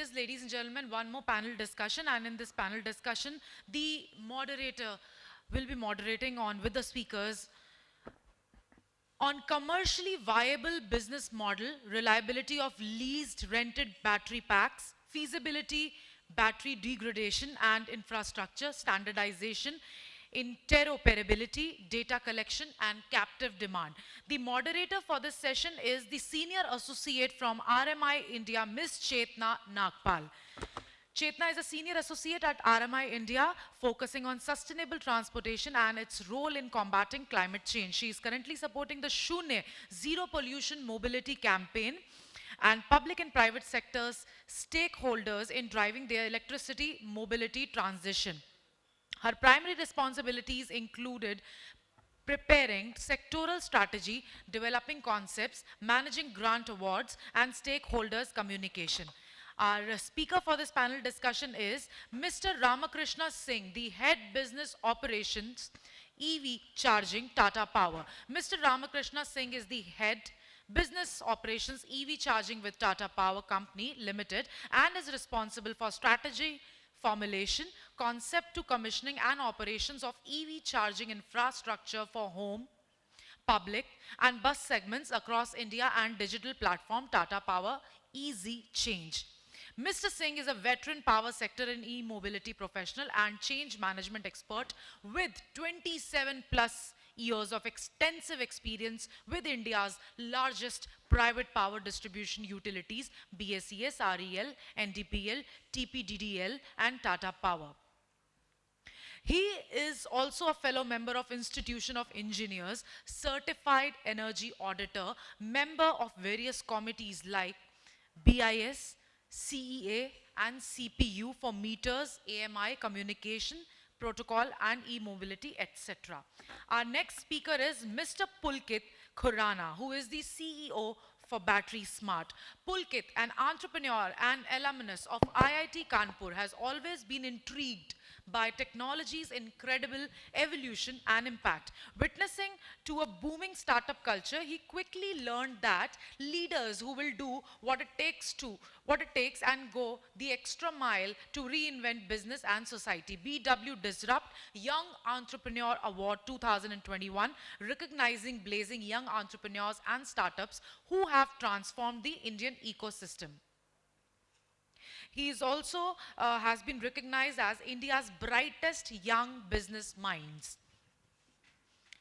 is, ladies and gentlemen, one more panel discussion, and in this panel discussion, the moderator will be moderating on with the speakers on commercially viable business model, reliability of leased rented battery packs, feasibility, battery degradation and infrastructure, standardization, interoperability, data collection and captive demand. The moderator for this session is the Senior Associate from RMI India, Ms. Chetna Nagpal. Chetna is a Senior Associate at RMI India, focusing on sustainable transportation and its role in combating climate change. She is currently supporting the Shunya Zero Pollution Mobility Campaign and public and private sectors stakeholders in driving their electricity mobility transition. Her primary responsibilities included preparing sectoral strategy, developing concepts, managing grant awards, and stakeholders communication. Our speaker for this panel discussion is Mr. Ramkrishna Singh, the Head Business Operations, EV Charging, Tata Power. Mr. Ramakrishna Singh is the Head Business Operations, EV Charging with Tata Power Company Limited, and is responsible for strategy, formulation, concept to commissioning and operations of EV charging infrastructure for home, public and bus segments across India and digital platform Tata Power Easy Change. Mr. Singh is a veteran power sector and e-mobility professional and change management expert with 27 plus years of extensive experience with India's largest private power distribution utilities, BSES, REL, NDPL, TPDDL and Tata Power. He is also a fellow member of Institution of Engineers, certified energy auditor, member of various committees like BIS, CEA and CPU for meters, AMI, communication, protocol and e-mobility, etc. Our next speaker is Mr. Pulkit Khurana, who is the CEO for Battery Smart. Pulkit, an entrepreneur and alumnus of IIT Kanpur, has always been intrigued by technology's incredible evolution and impact. Witnessing to a booming startup culture, he quickly learned that leaders who will do what it takes and go the extra mile to reinvent business and society. BW Disrupt Young Entrepreneur Award 2021, recognizing blazing young entrepreneurs and startups who have transformed the Indian ecosystem. He is also has been recognized as India's brightest young business minds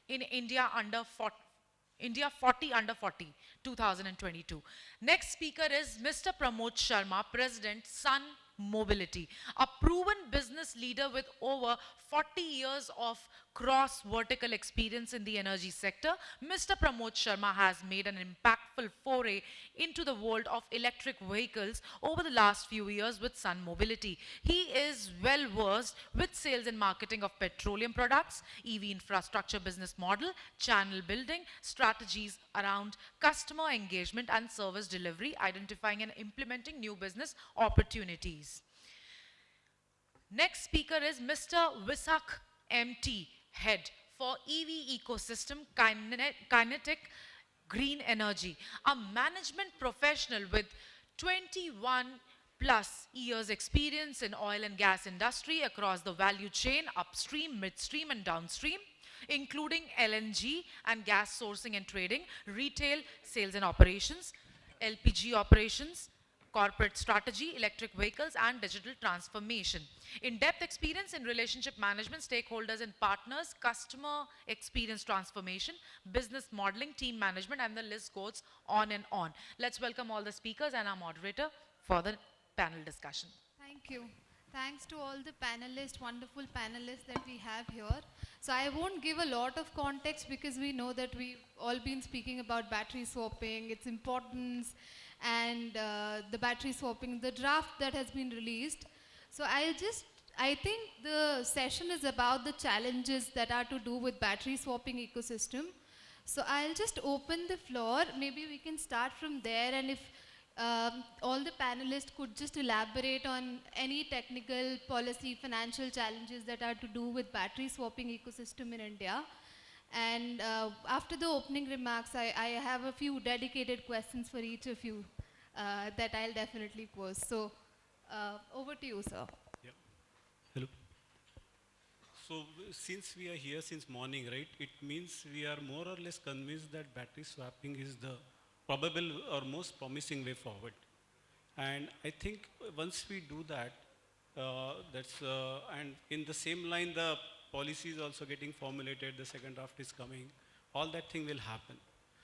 in India 40 under 40, 2022. Next speaker is Mr. Pramod Sharma, President, Sun Mobility, a proven business leader with over 40 years of cross-vertical experience in the energy sector. Mr. Pramod Sharma has made an impactful foray into the world of electric vehicles over the last few years with Sun Mobility. He is well versed with sales and marketing of petroleum products, EV infrastructure business model, channel building, strategies around customer engagement and service delivery, identifying and implementing new business opportunities. Next speaker is Mr. Visakh.M.T, Head for EV Ecosystem, Kinetic Green Energy, a management professional with 21 plus years experience in oil and gas industry across the value chain, upstream, midstream and downstream, including LNG and gas sourcing and trading, retail, sales and operations, LPG operations, corporate strategy, electric vehicles and digital transformation. In-depth experience in relationship management, stakeholders and partners, customer experience transformation, business modeling, team management, and the list goes on and on. Let's welcome all the speakers and our moderator for the panel discussion. Thank you. Thanks to all the panelists, wonderful panelists that we have here. So I won't give a lot of context because we know that we've all been speaking about battery swapping, its importance, and the battery swapping, the draft that has been released. So I think the session is about the challenges that are to do with battery swapping ecosystem. So I'll just open the floor. Maybe we can start from there, and if all the panelists could just elaborate on any technical, policy, financial challenges that are to do with battery swapping ecosystem in India. And after the opening remarks, I have a few dedicated questions for each of you that I'll definitely pose. So Over to you, sir. Yeah. Hello. So since we are here since morning, right, it means we are more or less convinced that battery swapping is the probable or most promising way forward. And I think once we do that, and in the same line, the policy is also getting formulated, the second draft is coming, all that thing will happen.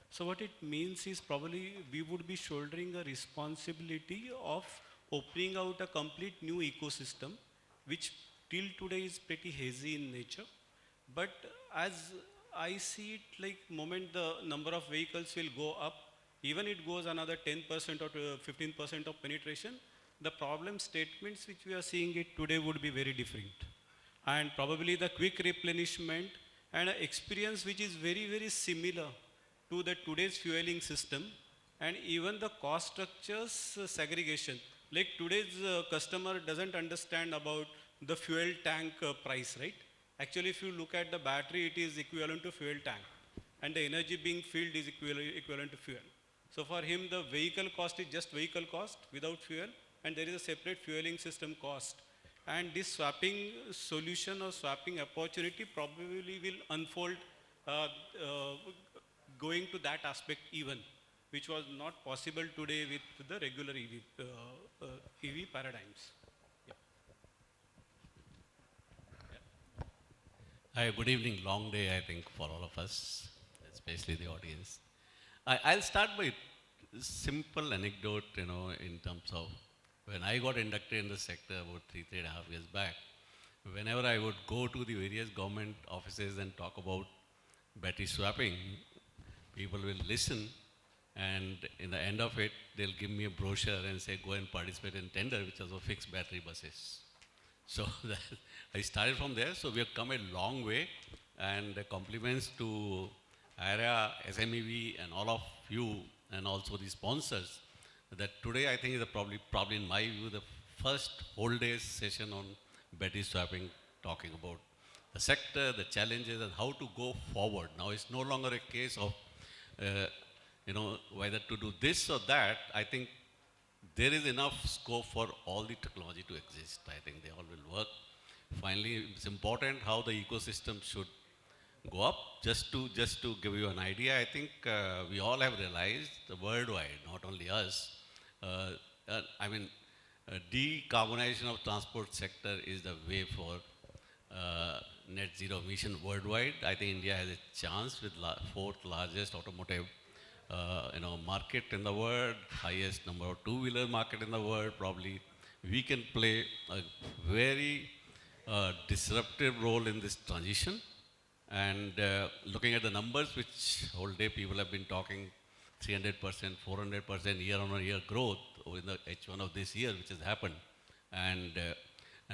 So what it means is probably we would be shouldering a responsibility of opening out a complete new ecosystem, which till today is pretty hazy in nature. But as I see it, like moment the number of vehicles will go up, even it goes another 10% or 15% of penetration, the problem statements which we are seeing it today would be very different. And probably the quick replenishment and an experience which is very, very similar to the today's fueling system, and even the cost structures segregation. Like today's customer doesn't understand about the fuel tank price, right? Actually, if you look at the battery, it is equivalent to fuel tank, and the energy being filled is equivalent to fuel. So for him, the vehicle cost is just vehicle cost without fuel, and there is a separate fueling system cost. And this swapping solution or swapping opportunity probably will unfold uh, uh, going to that aspect even, which was not possible today with the regular EV paradigms. Yeah. Hi, good evening. Long day, I think, for all of us, especially the audience. I'll start by simple anecdote, in terms of when I got inducted in the sector about 3.5 years back. Whenever I would go to the various government offices and talk about battery swapping, people will listen, and in the end of it, they'll give me a brochure and say, go and participate in tender, which was for fixed battery buses. So I started from there. So we have come a long way, and compliments to Aayera, SMEV, and all of you, and also the sponsors. That today I think is probably in my view the first whole day session on battery swapping, talking about the sector, the challenges, and how to go forward. Now it's no longer a case of whether to do this or that. I think there is enough scope for all the technology to exist. I think they all will work. Finally, it's important how the ecosystem should go up. Just to give you an idea, I think we all have realized worldwide, not only us. Uh, I mean, decarbonization of transport sector is the way for net zero emission worldwide. I think India has a chance with fourth largest automotive market in the world, highest number of two-wheeler market in the world. Probably we can play a very disruptive role in this transition. And looking at the numbers, which whole day people have been talking, 300%, 400% year-on-year growth in the H1 of this year, which has happened. And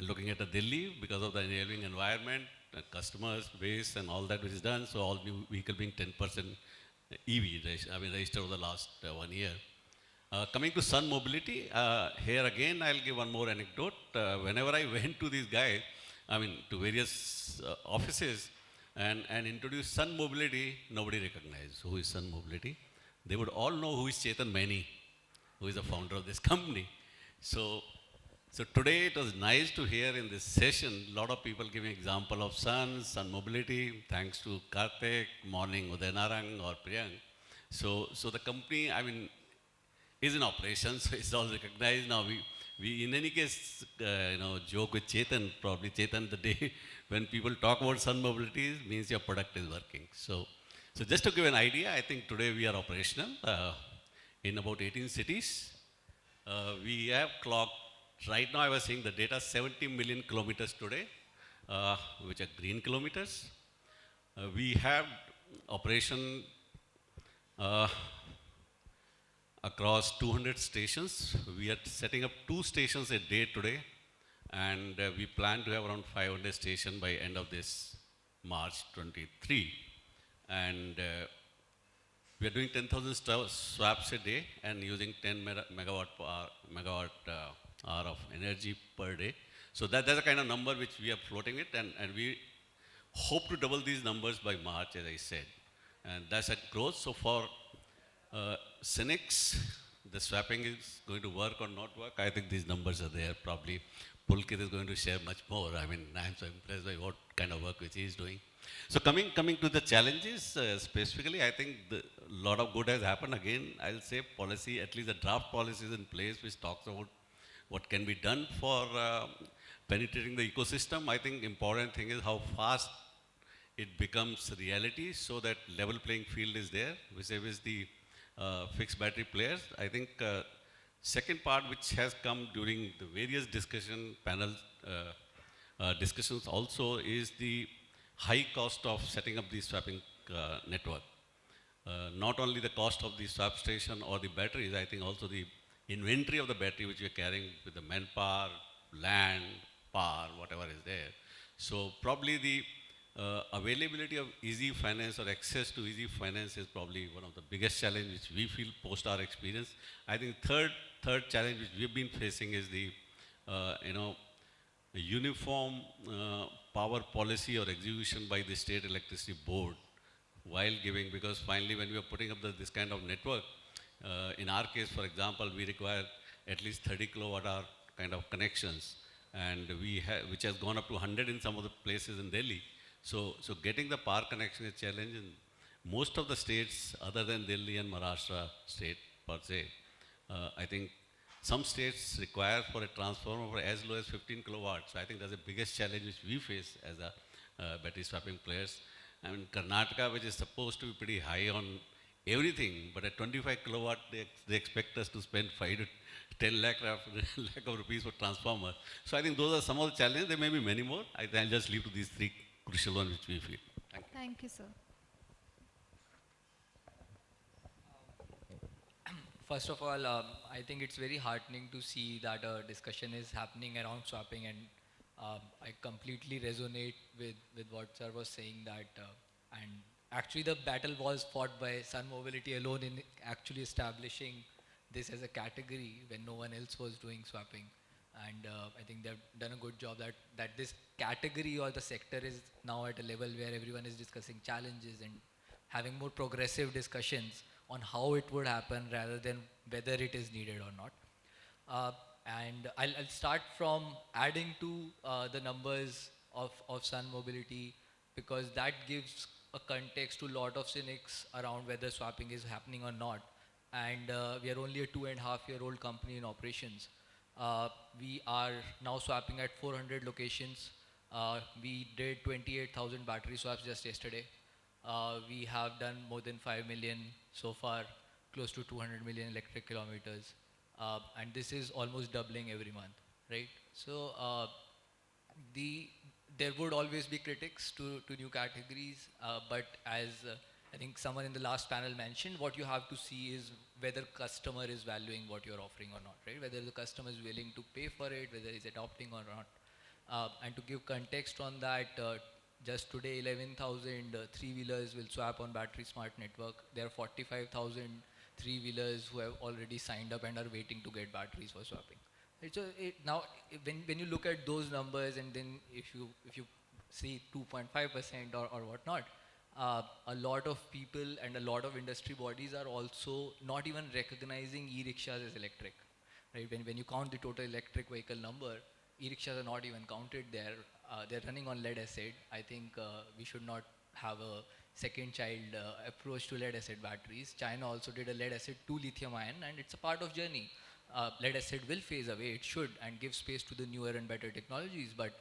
looking at the Delhi, because of the enabling environment, customers base and all that which is done, so all new vehicle being 10% EV, registered over the last 1 year. Coming to Sun Mobility, here again I'll give one more anecdote. Whenever I went to these guys, to various offices and introduced Sun Mobility, nobody recognized who is Sun Mobility. They would all know who is Chetan Maini, who is the founder of this company. So today it was nice to hear in this session a lot of people giving example of Sun Mobility, thanks to Karthik, morning Udayanarang or Priyank. So the company, is in operation, so it's all recognized now. We in any case, joke with Chetan, probably Chetan, the day when people talk about Sun Mobility means your product is working. So just to give an idea, I think today we are operational in about 18 cities. We have clocked, right now I was saying the data 70 million kilometers today, which are green kilometers. We have operation across 200 stations. We are setting up 2 stations a day today, and we plan to have around 500 stations by end of this March 23. And we are doing 10,000 swaps a day and using 10 megawatt hour of energy per day. So that's the kind of number which we are floating with, and we hope to double these numbers by March, as I said. And that's a growth. So for cynics, the swapping is going to work or not work, I think these numbers are there. Probably Pulkit is going to share much more. I mean, I'm so impressed by what kind of work which he is doing. So coming to the challenges specifically, I think a lot of good has happened. Again, I'll say policy, at least the draft policy is in place, which talks about what can be done for penetrating the ecosystem. I think important thing is how fast it becomes reality, so that level playing field is there, which is the fixed battery players. I think second part which has come during the various discussion panels, discussions also, is the high cost of setting up the swapping network. Not only the cost of the swap station or the batteries, I think also the inventory of the battery which we are carrying with the manpower, land, power, whatever is there. So probably the availability of easy finance or access to easy finance is probably one of the biggest challenge which we feel post our experience. I think third challenge which we've been facing is the a uniform power policy or execution by the state electricity board while giving, because finally when we are putting up this kind of network, in our case, for example, we require at least 30 kilowatt hour kind of connections, and which has gone up to 100 in some of the places in Delhi. So getting the power connection is a challenge in most of the states other than Delhi and Maharashtra state per se. I think some states require for a transformer for as low as 15 kilowatts. So I think that's the biggest challenge which we face as a battery swapping players. I mean, Karnataka, which is supposed to be pretty high on everything, but at 25 kilowatt, they expect us to spend 5 to 10 lakh of rupees for transformer. So I think those are some of the challenges. There may be many more. I'll just leave to these three crucial ones which we feel. Thank you. Thank you, sir. First of all, I think it's very heartening to see that a discussion is happening around swapping, and I completely resonate with what sir was saying, that and actually the battle was fought by Sun Mobility alone in actually establishing this as a category when no one else was doing swapping. And I think they've done a good job that this category or the sector is now at a level where everyone is discussing challenges and having more progressive discussions on how it would happen rather than whether it is needed or not. And I'll start from adding to the numbers of Sun Mobility, because that gives a context to a lot of cynics around whether swapping is happening or not. And we are only a 2.5-year-old company in operations. We are now swapping at 400 locations. We did 28,000 battery swaps just yesterday. We have done more than 5 million so far, close to 200 million electric kilometers. And this is almost doubling every month, right? So there would always be critics to new categories, but as I think someone in the last panel mentioned, what you have to see is whether customer is valuing what you're offering or not, right? Whether the customer is willing to pay for it, whether he's adopting or not. And to give context on that, just today 11,000 three-wheelers will swap on Battery Smart Network. There are 45,000 three-wheelers who have already signed up and are waiting to get batteries for swapping. So now, when you look at those numbers, and then if you see 2.5% or whatnot, a lot of people and a lot of industry bodies are also not even recognizing e-rickshaws as electric, right? When you count the total electric vehicle number, e-rickshaws are not even counted there. They're running on lead acid. I think we should not have a second child approach to lead acid batteries. China also did a lead acid to lithium ion, and it's a part of journey. Lead acid will phase away, it should, and give space to the newer and better technologies, but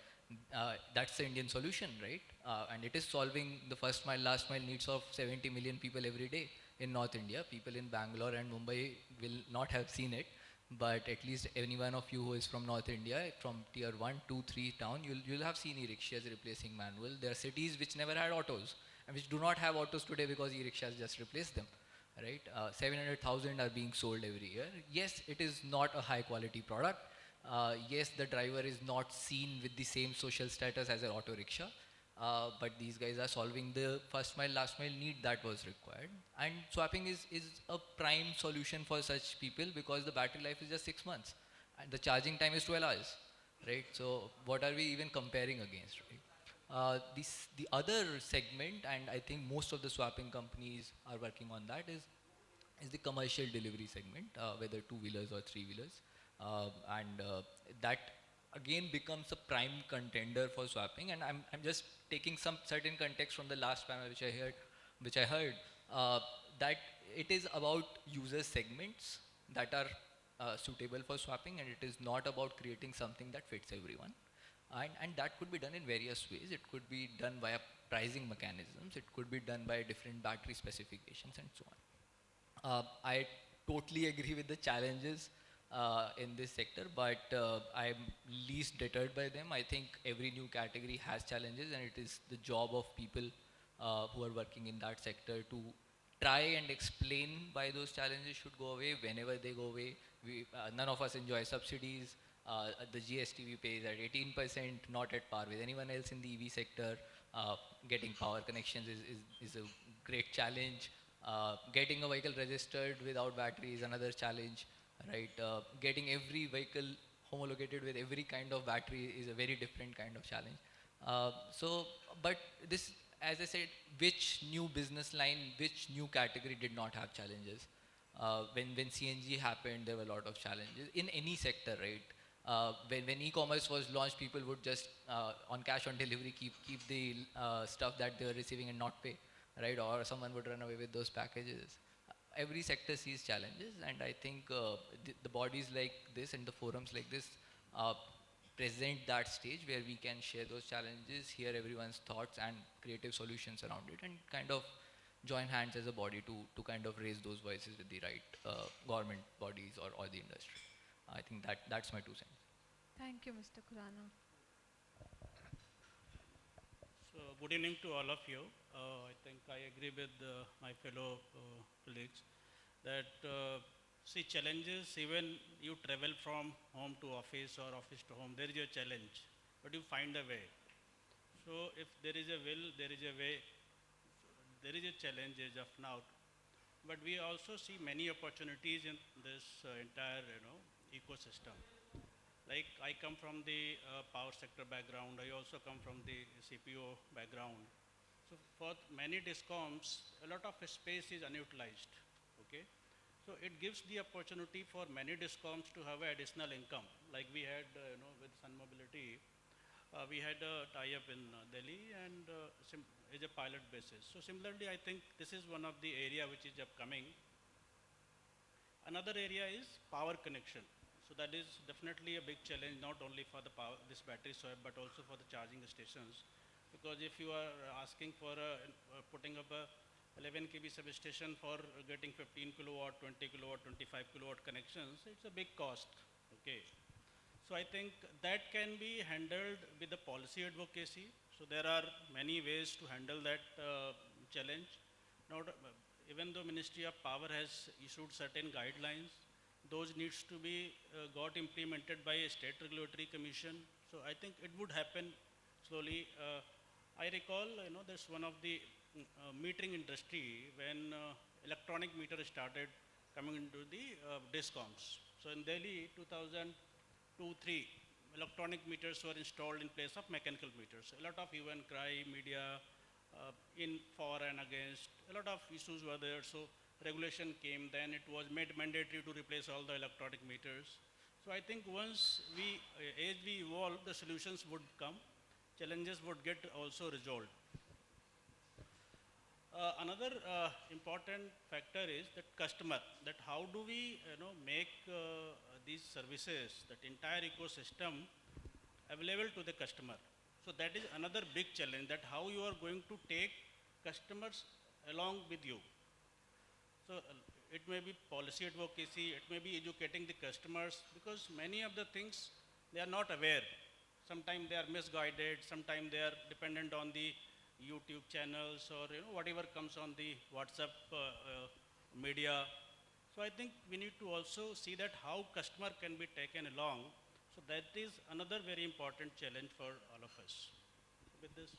that's the Indian solution, right? And it is solving the first mile, last mile needs of 70 million people every day in North India. People in Bangalore and Mumbai will not have seen it, but at least any one of you who is from North India, from tier 1, 2, 3 town, you'll have seen e-rickshaws replacing manual. There are cities which never had autos, and which do not have autos today because e-rickshaws just replaced them, right? 700,000 are being sold every year. Yes, it is not a high quality product. Yes, the driver is not seen with the same social status as an auto rickshaw, but these guys are solving the first mile, last mile need that was required. And swapping is a prime solution for such people, because the battery life is just 6 months and the charging time is 12 hours, right? So what are we even comparing against, right? The other segment, and I think most of the swapping companies are working on that, is is the commercial delivery segment, whether two-wheelers or three-wheelers. And that again becomes a prime contender for swapping. And I'm just taking some certain context from the last panel which I heard, that it is about user segments that are suitable for swapping, and it is not about creating something that fits everyone. And that could be done in various ways. It could be done via pricing mechanisms. It could be done by different battery specifications and so on. I totally agree with the challenges in this sector, but I'm least deterred by them. I think every new category has challenges, and it is the job of people who are working in that sector to try and explain why those challenges should go away. Whenever they go away, none of us enjoy subsidies. The GST we pay is at 18%, not at par with anyone else in the EV sector. Getting power connections is a great challenge. Getting a vehicle registered without battery is another challenge, right? Getting every vehicle homologated with every kind of battery is a very different kind of challenge. But this, as I said, which new business line, which new category did not have challenges? When CNG happened, there were a lot of challenges in any sector, right? When e-commerce was launched, people would just on cash on delivery keep the stuff that they were receiving and not pay, right? Or someone would run away with those packages. Every sector sees challenges, and I think the bodies like this and the forums like this present that stage where we can share those challenges, hear everyone's thoughts and creative solutions around it, and kind of join hands as a body to kind of raise those voices with the right government bodies or the industry. I think that's my 2 cents. Thank you, Mr. Khurana. So good evening to all of you. I think I agree with my fellow colleagues that see challenges, even you travel from home to office or office to home, there is a challenge, but you find a way. So if there is a will, there is a way. There is a challenge as of now, but we also see many opportunities in this entire ecosystem. Like I come from the power sector background, I also come from the CPO background. So for many discoms, a lot of space is unutilized, okay? So it gives the opportunity for many discoms to have additional income. Like we had, with Sun Mobility, we had a tie-up in Delhi and is a pilot basis. So similarly, I think this is one of the area which is upcoming. Another area is power connection. So that is definitely a big challenge, not only for the power, this battery swap, but also for the charging stations. Because if you are asking for putting up a 11 kV substation for getting 15 kilowatt, 20 kilowatt, 25 kilowatt connections, it's a big cost. Okay. So I think that can be handled with the policy advocacy. So there are many ways to handle that challenge. Not, even though Ministry of Power has issued certain guidelines, those needs to be got implemented by a state regulatory commission. So I think it would happen slowly. I recall, there's one of the metering industry when electronic meter started coming into the discoms. So in Delhi, 2002-3, electronic meters were installed in place of mechanical meters. A lot of hue and cry, media, in for and against, a lot of issues were there. So regulation came, then it was made mandatory to replace all the electronic meters. So I think once we, as we evolve, the solutions would come, challenges would get also resolved. Another important factor is that customer, that how do we make these services, that entire ecosystem available to the customer. So that is another big challenge, that how you are going to take customers along with you. So it may be policy advocacy, it may be educating the customers, because many of the things they are not aware. Sometimes they are misguided, sometimes they are dependent on the YouTube channels or whatever comes on the WhatsApp media. So I think we need to also see that how customer can be taken along. So that is another very important challenge for all of us. With this,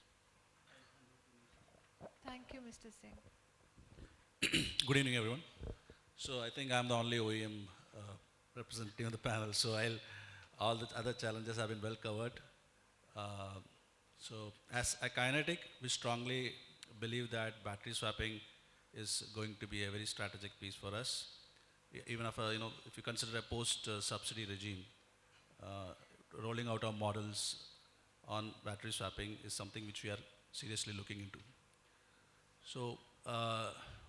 Thank you, Mr. Singh. Good evening, everyone. So I think I'm the only OEM representative on the panel. So all the other challenges have been well covered. So as a Kinetic, we strongly believe that battery swapping is going to be a very strategic piece for us. Even if, if you consider a post-subsidy regime, uh, rolling out our models on battery swapping is something which we are seriously looking into. So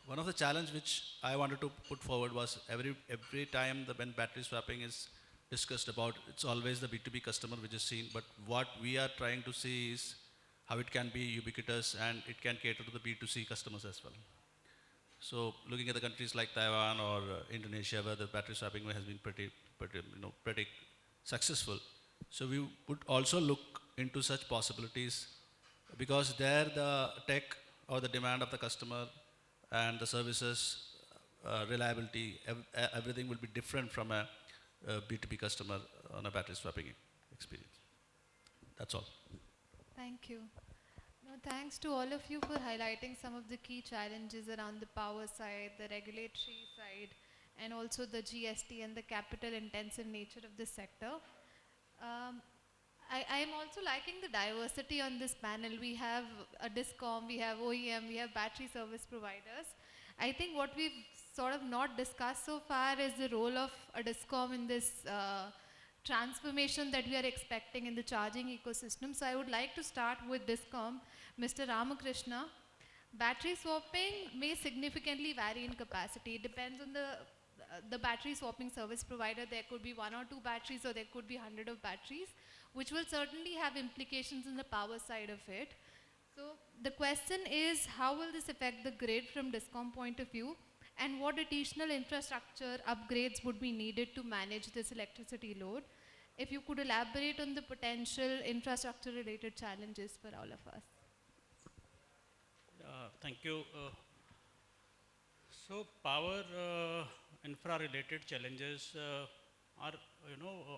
one of the challenge which I wanted to put forward was every time when battery swapping is discussed about, it's always the B2B customer which is seen, but what we are trying to see is how it can be ubiquitous and it can cater to the B2C customers as well. So looking at the countries like Taiwan or Indonesia, where the battery swapping has been pretty successful. So we would also look into such possibilities because there the tech or the demand of the customer and the services, reliability, everything will be different from a B2B customer on a battery swapping experience. That's all. Thank you. No, thanks to all of you for highlighting some of the key challenges around the power side, the regulatory side, and also the GST and the capital intensive nature of this sector. I am also liking the diversity on this panel. We have a discom, we have OEM, we have battery service providers. I think what we've sort of not discussed so far is the role of a discom in this transformation that we are expecting in the charging ecosystem. So I would like to start with discom, Mr. Ramkrishna. Battery swapping may significantly vary in capacity. It depends on the battery swapping service provider. There could be 1 or 2 batteries or there could be 100 of batteries, which will certainly have implications in the power side of it. So the question is, how will this affect the grid from discom point of view, and what additional infrastructure upgrades would be needed to manage this electricity load? If you could elaborate on the potential infrastructure related challenges for all of us. Thank you. So power infra related challenges are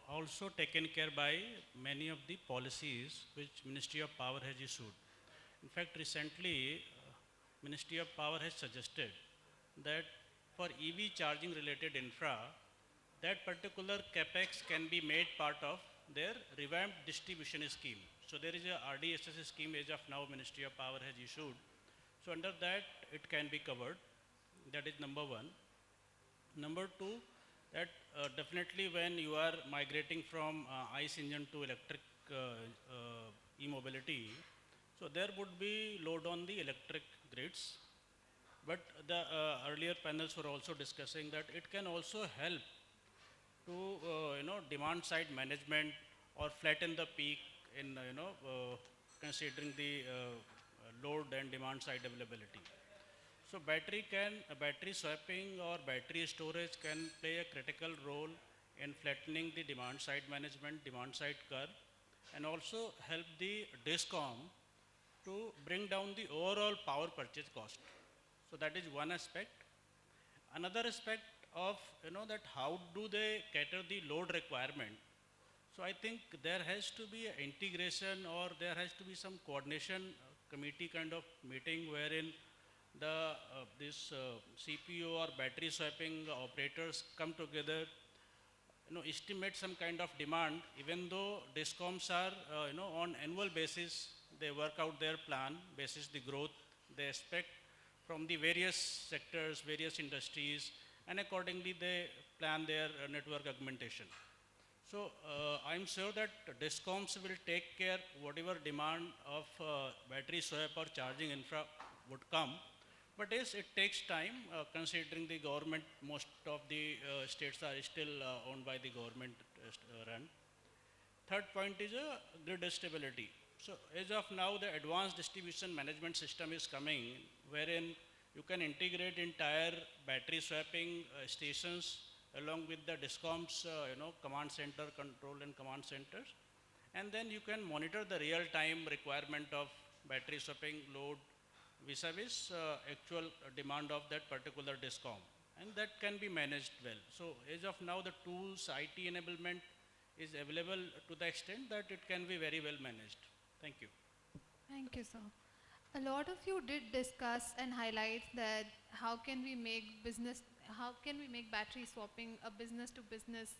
also taken care by many of the policies which Ministry of Power has issued. In fact, recently Ministry of Power has suggested that for EV charging related infra, that particular capex can be made part of their revamped distribution scheme. So there is a RDSS scheme as of now Ministry of Power has issued. So under that it can be covered. That is number one. Number two, that definitely when you are migrating from ICE engine to electric e-mobility, so there would be load on the electric grids. But the earlier panels were also discussing that it can also help to demand side management or flatten the peak in considering the load and demand side availability. So battery swapping or battery storage can play a critical role in flattening the demand side management, demand side curve, and also help the DISCOM to bring down the overall power purchase cost. So that is one aspect. Another aspect of that how do they cater the load requirement. So I think there has to be an integration or there has to be some coordination committee kind of meeting wherein the CPU or battery swapping operators come together, estimate some kind of demand. Even though discoms are on annual basis, they work out their plan basis the growth they expect from the various sectors, various industries, and accordingly they plan their network augmentation. So I'm sure that discoms will take care whatever demand of battery swap or charging infra would come. But yes, it takes time considering the government, most of the states are still owned by the government run. Third point is grid stability. So as of now, the advanced distribution management system is coming wherein you can integrate entire battery swapping stations along with the discoms, command center control and command centers. And then you can monitor the real time requirement of battery swapping load vis-a-vis actual demand of that particular discom, and that can be managed well. So as of now, the tools, IT enablement is available to the extent that it can be very well managed. Thank you. Thank you, sir. A lot of you did discuss and highlight that how can we make battery swapping a business to business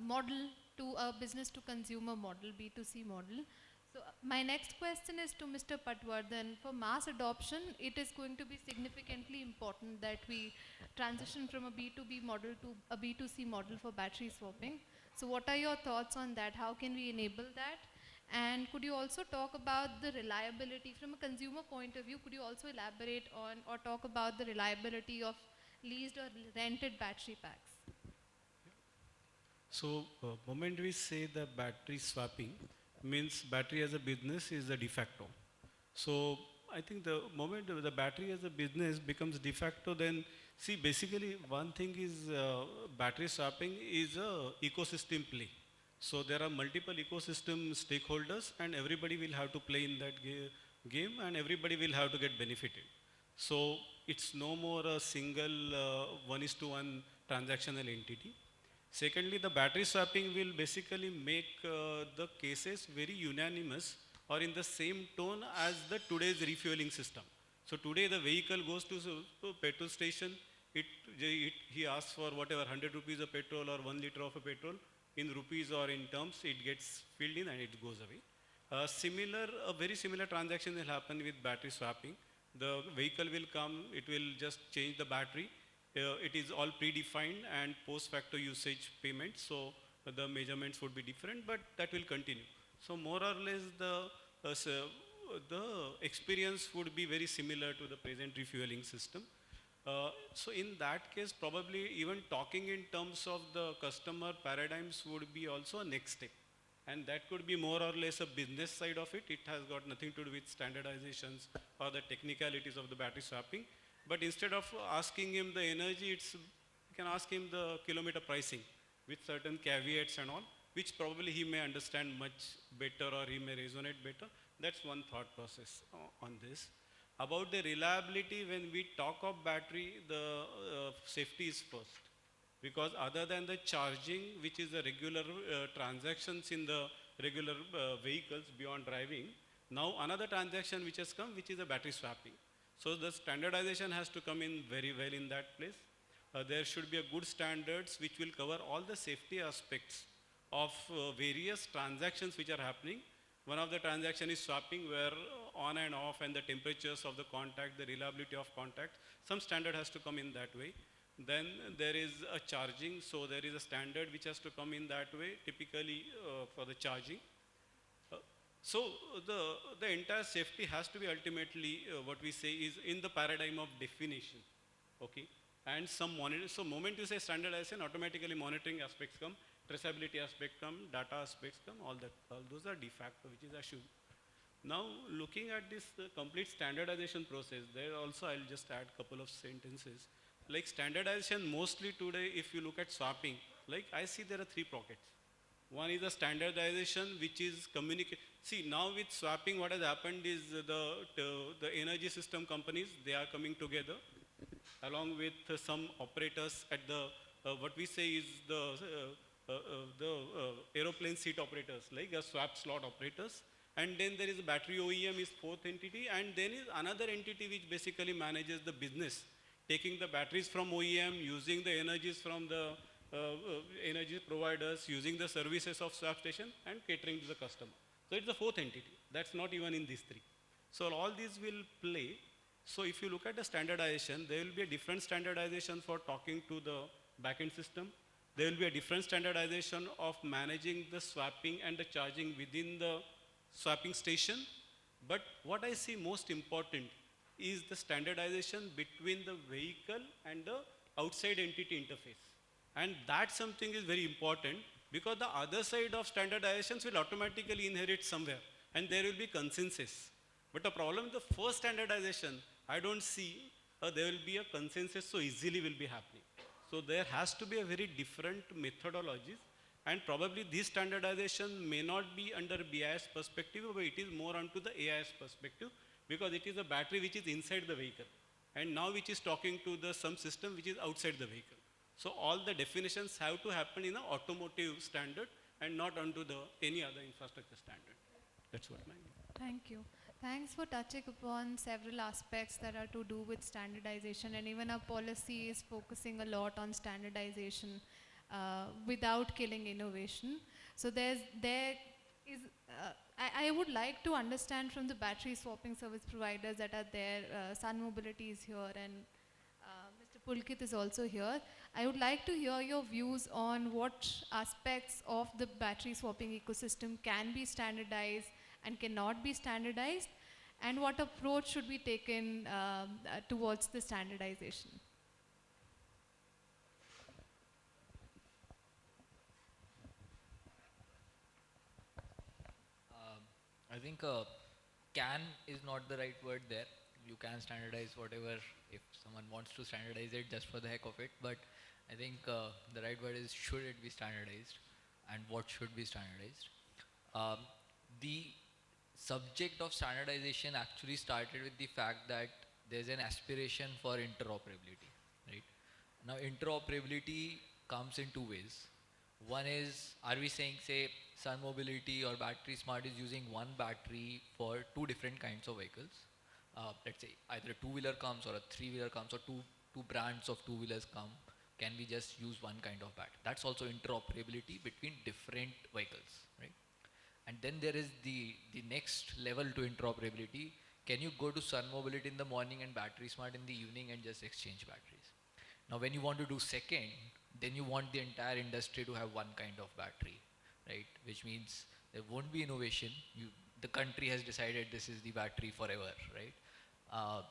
model to a business to consumer model, B2C model. So my next question is to Mr. Patwardhan. For mass adoption, it is going to be significantly important that we transition from a B2B model to a B2C model for battery swapping. So what are your thoughts on that? How can we enable that? And could you also talk about the reliability from a consumer point of view? Could you also elaborate on or talk about the reliability of leased or rented battery packs? So, moment we say the battery swapping means battery as a business is the de facto. So, I think the moment the battery as a business becomes de facto, then see basically one thing is battery swapping is a ecosystem play. So there are multiple ecosystem stakeholders and everybody will have to play in that game and everybody will have to get benefited. So it's no more a single one-is-to-one transactional entity. Secondly, the battery swapping will basically make the cases very unanimous or in the same tone as the today's refueling system. So today the vehicle goes to petrol station, he asks for whatever 100 rupees of petrol or 1 liter of a petrol in rupees or in terms, it gets filled in and it goes away. A very similar transaction will happen with battery swapping. The vehicle will come, it will just change the battery. It is all predefined and post facto usage payment. So the measurements would be different, but that will continue. So more or less the experience would be very similar to the present refueling system. So in that case, probably even talking in terms of the customer paradigms would be also a next step. And that could be more or less a business side of it. It has got nothing to do with standardizations or the technicalities of the battery swapping. But instead of asking him the energy, you can ask him the kilometer pricing with certain caveats and all, which probably he may understand much better or he may resonate better. That's one thought process on this. About the reliability, when we talk of battery, the safety is first. Because other than the charging, which is the regular transactions in the regular vehicles beyond driving, now another transaction which has come, which is a battery swapping. So the standardization has to come in very well in that place. There should be a good standards which will cover all the safety aspects of various transactions which are happening. One of the transaction is swapping where on and off and the temperatures of the contact, the reliability of contact, some standard has to come in that way. Then there is a charging, so there is a standard which has to come in that way, typically for the charging. So the entire safety has to be ultimately what we say is in the paradigm of definition, okay? And some monitor, so moment you say standardization, automatically monitoring aspects come, traceability aspect come, data aspects come, all those are de facto, which is assumed. Now looking at this complete standardization process, there also I'll just add a couple of sentences. Like standardization mostly today, if you look at swapping, like I see there are three pockets. One is the standardization, which is communicate. See, now with swapping, what has happened is the energy system companies, they are coming together along with some operators at the, what we say is the aeroplane seat operators, like swap slot operators. And then there is a battery OEM is fourth entity, and then is another entity which basically manages the business, taking the batteries from OEM, using the energies from the energy providers, using the services of swap station and catering to the customer. So it's the fourth entity. That's not even in these three. So all these will play. So if you look at the standardization, there will be a different standardization for talking to the backend system. There will be a different standardization of managing the swapping and the charging within the swapping station. But what I see most important is the standardization between the vehicle and the outside entity interface. And that something is very important because the other side of standardizations will automatically inherit somewhere and there will be consensus. But the problem, the first standardization, I don't see there will be a consensus so easily will be happening. So there has to be a very different methodologies, and probably this standardization may not be under BIS perspective, but it is more onto the AIS perspective because it is a battery which is inside the vehicle and now which is talking to the some system which is outside the vehicle. So all the definitions have to happen in an automotive standard and not onto the any other infrastructure standard. That's what my view. Thank you. Thanks for touching upon several aspects that are to do with standardization, and even our policy is focusing a lot on standardization without killing innovation. So there is, I would like to understand from the battery swapping service providers that are there, Sun Mobility is here and Mr. Pulkit is also here. I would like to hear your views on what aspects of the battery swapping ecosystem can be standardized and cannot be standardized, and what approach should be taken towards the standardization. I think can is not the right word there. You can standardize whatever if someone wants to standardize it just for the heck of it. But I think the right word is should it be standardized and what should be standardized. Um, the subject of standardization actually started with the fact that there's an aspiration for interoperability, right? Now interoperability comes in two ways. One is, are we saying, say, Sun Mobility or Battery Smart is using one battery for two different kinds of vehicles? Let's say either a two-wheeler comes or a three-wheeler comes or two brands of two-wheelers come. Can we just use one kind of battery? That's also interoperability between different vehicles, right? And then there is the next level to interoperability. Can you go to Sun Mobility in the morning and Battery Smart in the evening and just exchange batteries? Now, when you want to do second, then you want the entire industry to have one kind of battery, right? Which means there won't be innovation. The country has decided this is the battery forever, right? Uh,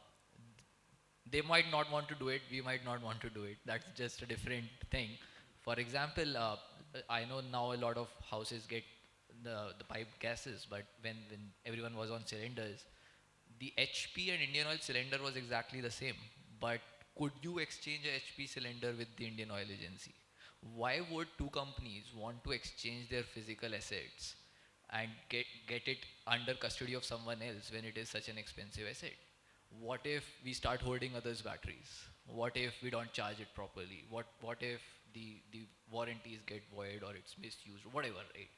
they might not want to do it. We might not want to do it. That's just a different thing. For example, I know now a lot of houses get the pipe gases, but when everyone was on cylinders, the HP and Indian Oil cylinder was exactly the same. But could you exchange a HP cylinder with the Indian Oil Agency? Why would two companies want to exchange their physical assets and get it under custody of someone else when it is such an expensive asset? What if we start hoarding others' batteries? What if we don't charge it properly? What if the warranties get void or it's misused, whatever, right?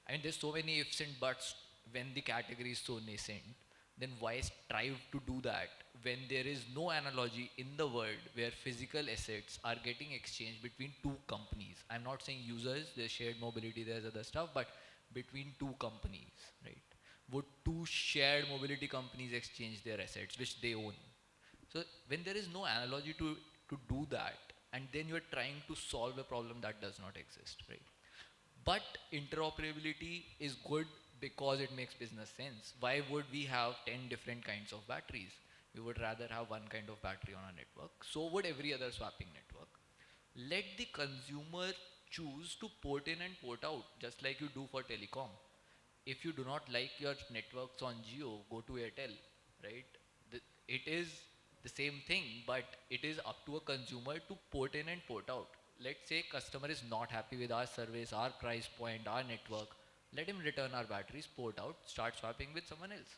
I mean, there's so many ifs and buts when the category is so nascent. Then why strive to do that when there is no analogy in the world where physical assets are getting exchanged between two companies? I'm not saying users, there's shared mobility, there's other stuff, but between two companies, right? Would two shared mobility companies exchange their assets, which they own? So when there is no analogy to do that, and then you're trying to solve a problem that does not exist, right? But interoperability is good because it makes business sense. Why would we have 10 different kinds of batteries? We would rather have one kind of battery on our network. So would every other swapping network. Let the consumer choose to port in and port out, just like you do for telecom. If you do not like your networks on Jio, go to Airtel, right? It is the same thing, but it is up to a consumer to port in and port out. Let's say customer is not happy with our service, our price point, our network. Let him return our batteries, port out, start swapping with someone else.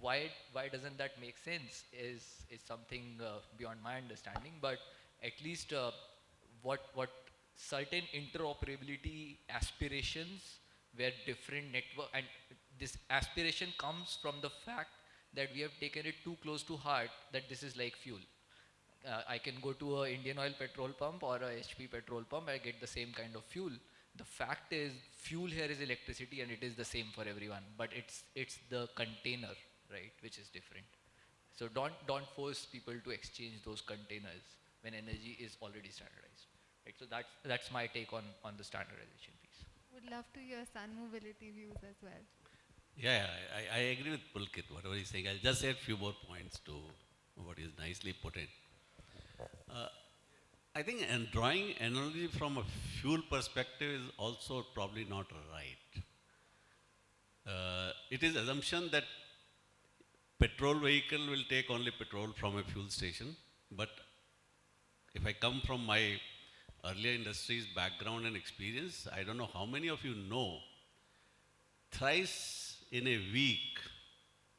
Why doesn't that make sense is something beyond my understanding, but at least what certain interoperability aspirations where different network, and this aspiration comes from the fact that we have taken it too close to heart that this is like fuel. I can go to a Indian Oil petrol pump or a HP petrol pump, I get the same kind of fuel. The fact is, fuel here is electricity and it is the same for everyone, but it's the container, right, which is different. So don't force people to exchange those containers when energy is already standardized, right? So that's my take on the standardization piece. Would love to hear Sun Mobility views as well. Yeah, I agree with Pulkit, whatever he's saying. I'll just add few more points to what is nicely put in. I think and drawing analogy from a fuel perspective is also probably not right. It is assumption that petrol vehicle will take only petrol from a fuel station, but if I come from my earlier industries background and experience, I don't know how many of you know, thrice in a week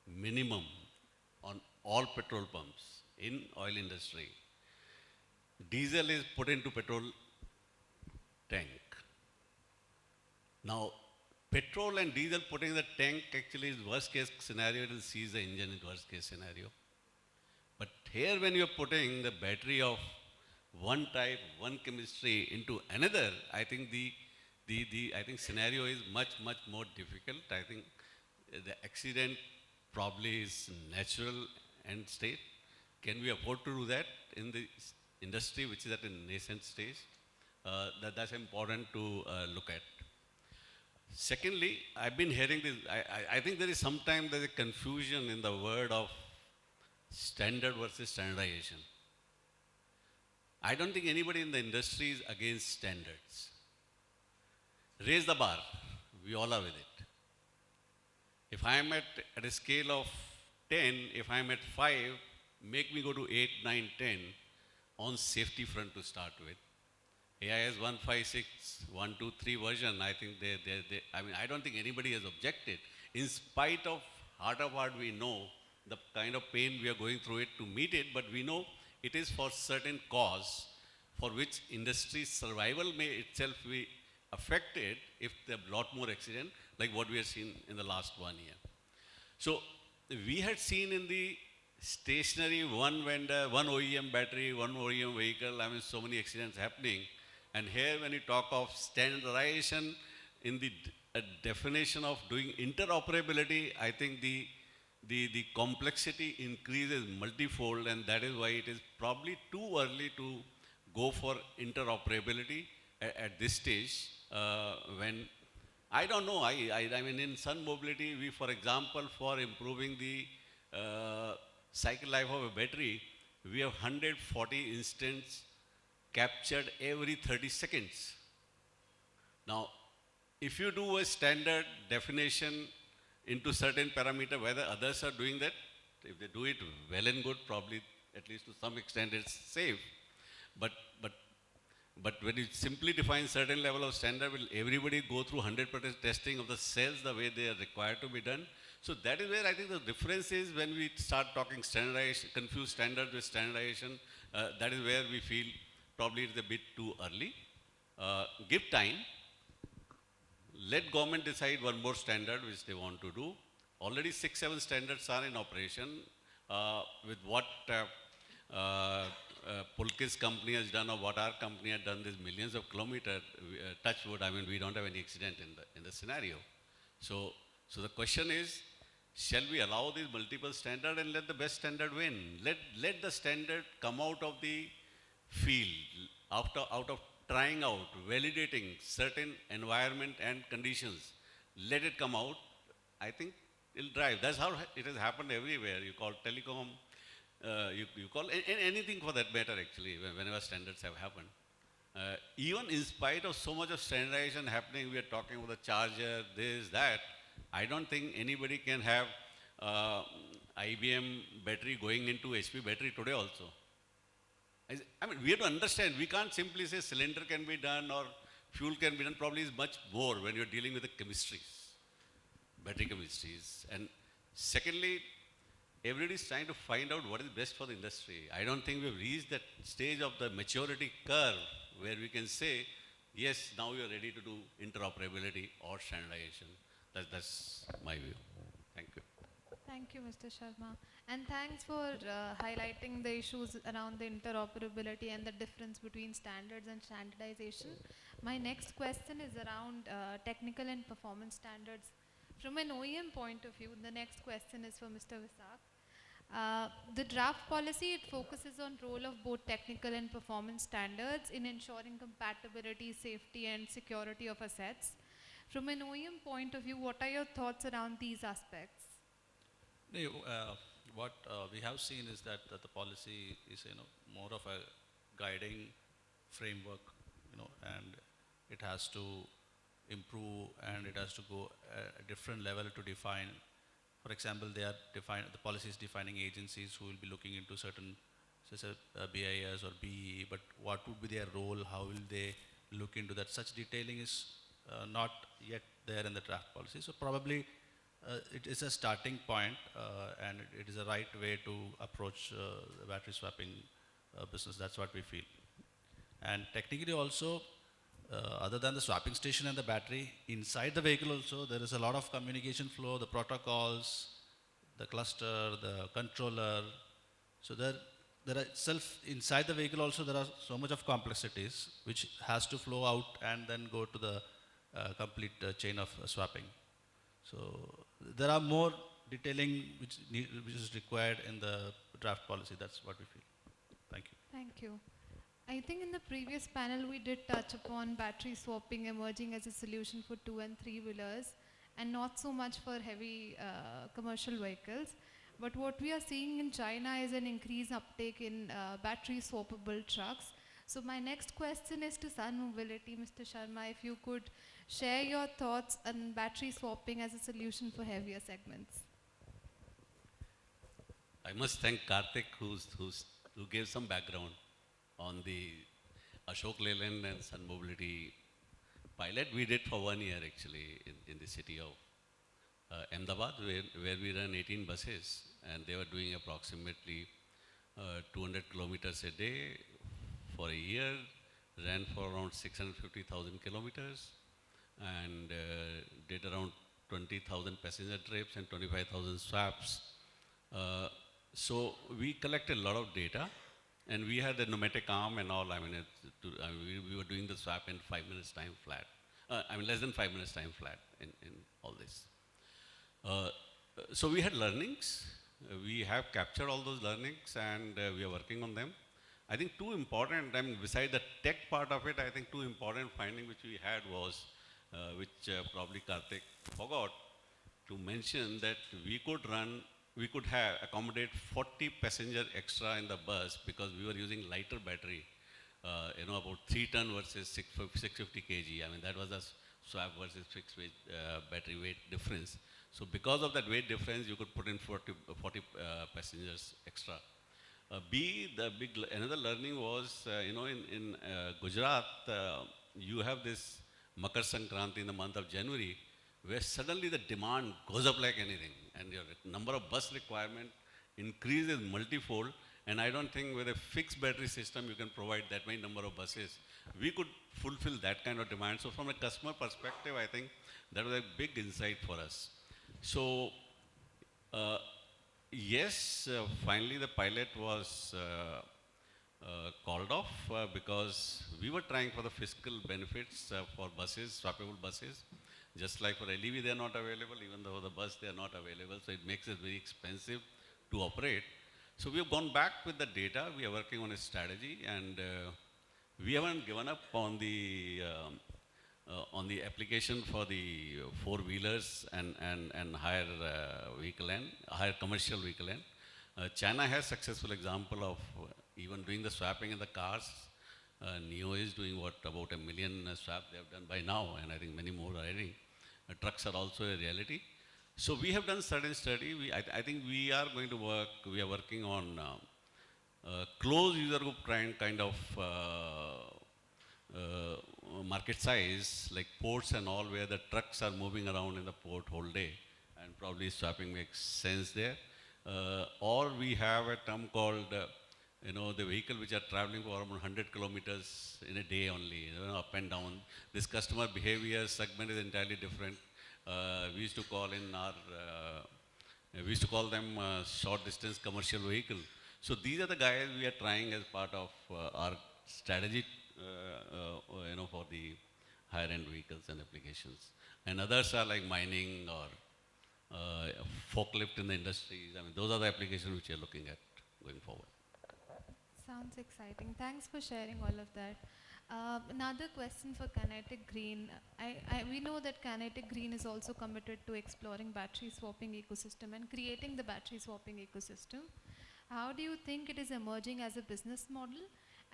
minimum on all petrol pumps in oil industry, diesel is put into petrol tank. Now, petrol and diesel putting in the tank actually is worst case scenario, it will seize the engine in worst case scenario. But here when you are putting the battery of one type, one chemistry into another, I think I think scenario is much more difficult. I think the accident probably is natural end state. Can we afford to do that in the industry which is at a nascent stage? That's important to look at. Secondly, I've been hearing this, I think there is sometimes there's a confusion in the word of standard versus standardization. I don't think anybody in the industry is against standards. Raise the bar, we all are with it. If I am at a scale of 10, if I am at 5, make me go to 8, 9, 10 on safety front to start with. AIS 156.123 version, I think I don't think anybody has objected. In spite of heart of heart, we know the kind of pain we are going through it to meet it, but we know it is for certain cause for which industry survival may itself be affected if there are a lot more accident, like what we have seen in the last 1 year. So we had seen in the stationary one vendor, one OEM battery, one OEM vehicle, so many accidents happening. And here when you talk of standardization in the definition of doing interoperability, I think the complexity increases multifold, and that is why it is probably too early to go for interoperability at this stage. When I don't know, I mean in Sun Mobility, we, for example, for improving the cycle life of a battery, we have 140 instants captured every 30 seconds. Now, if you do a standard definition into certain parameter, whether others are doing that, if they do it well and good, probably at least to some extent it's safe. But when you simply define certain level of standard, will everybody go through 100% testing of the cells the way they are required to be done? So that is where I think the difference is when we start talking standardization, confuse standard with standardization. That is where we feel probably it's a bit too early. Give time. Let government decide one more standard which they want to do. Already 6-7 standards are in operation. With what Pulkit's company has done or what our company has done, these millions of kilometers, touch wood, we don't have any accident in the scenario. So the question is, shall we allow these multiple standards and let the best standard win? Let the standard come out of the field, out of trying out, validating certain environment and conditions. Let it come out. I think it'll drive. That's how it has happened everywhere. You call telecom, you call anything for that matter actually, whenever standards have happened. Even in spite of so much of standardization happening, we are talking about the charger, this, that. I don't think anybody can have IBM battery going into HP battery today also. We have to understand, we can't simply say cylinder can be done or fuel can be done. Probably is much more when you're dealing with the chemistries, battery chemistries. And secondly, everybody is trying to find out what is best for the industry. I don't think we've reached that stage of the maturity curve where we can say, yes, now we are ready to do interoperability or standardization. That's my view. Thank you. Thank you, Mr. Sharma. And thanks for highlighting the issues around the interoperability and the difference between standards and standardization. My next question is around technical and performance standards. From an OEM point of view, the next question is for Mr. Visakh. The draft policy, it focuses on role of both technical and performance standards in ensuring compatibility, safety and security of assets. From an OEM point of view, what are your thoughts around these aspects? What we have seen is that the policy is more of a guiding framework, and it has to improve and it has to go a different level to define. For example, the policy is defining agencies who will be looking into certain, such as BIS or BE, but what would be their role, how will they look into that? Such detailing is not yet there in the draft policy. So probably it is a starting point and it is a right way to approach the battery swapping business. That's what we feel. And technically also, other than the swapping station and the battery, inside the vehicle also there is a lot of communication flow, the protocols, the cluster, the controller. So there are itself inside the vehicle also there are so much of complexities which has to flow out and then go to the complete chain of swapping. So there are more detailing which is required in the draft policy. That's what we feel. Thank you. Thank you. I think in the previous panel we did touch upon battery swapping emerging as a solution for 2 and 3 wheelers and not so much for heavy commercial vehicles. But what we are seeing in China is an increased uptake in battery swappable trucks. So my next question is to Sun Mobility, Mr. Sharma, if you could share your thoughts on battery swapping as a solution for heavier segments. I must thank Karthik who gave some background on the Ashok Leyland and Sun Mobility pilot we did for 1 year actually in the city of Ahmedabad where we ran 18 buses and they were doing approximately 200 kilometers a day for a year, ran for around 650,000 kilometers and did around 20,000 passenger trips and 25,000 swaps. So we collected a lot of data and we had the pneumatic arm and all. I mean, we were doing the swap in 5 minutes time flat. Less than 5 minutes time flat in all this. So we had learnings. We have captured all those learnings and we are working on them. I think two important, beside the tech part of it, I think two important findings which we had was, which probably Karthik forgot to mention, that we could have accommodate 40 passenger extra in the bus because we were using lighter battery, about 3 ton versus 650 kg. I mean, that was a swap versus fixed weight, battery weight difference. So because of that weight difference, you could put in 40 passengers extra. Another learning was, in Gujarat, you have this Makar Sankranti in the month of January, where suddenly the demand goes up like anything, and your number of bus requirement increases multifold. And I don't think with a fixed battery system you can provide that many number of buses. We could fulfill that kind of demand. So from a customer perspective, I think that was a big insight for us. So yes, finally the pilot was called off because we were trying for the fiscal benefits for buses, swappable buses. Just like for LEV they are not available, even though the bus they are not available, so it makes it very expensive to operate. So we have gone back with the data, we are working on a strategy, and we haven't given up on the application for the four-wheelers and higher vehicle end, higher commercial vehicle end. China has successful example of even doing the swapping in the cars. NIO is doing about 1 million swap they have done by now, and I think many more are adding. Trucks are also a reality. So we have done certain study. I think we are going to work. We are working on closed user group kind of market size, like ports and all, where the trucks are moving around in the port whole day, and probably swapping makes sense there. Or we have a term called the vehicle which are traveling for around 100 kilometers in a day only, up and down. This customer behavior segment is entirely different. We used to call them short distance commercial vehicle. So these are the guys we are trying as part of our strategy, for the higher end vehicles and applications. And others are like mining or forklift in the industries. I mean, those are the applications which we are looking at going forward. Sounds exciting. Thanks for sharing all of that. Another question for Kinetic Green. We know that Kinetic Green is also committed to exploring battery swapping ecosystem and creating the battery swapping ecosystem. How do you think it is emerging as a business model?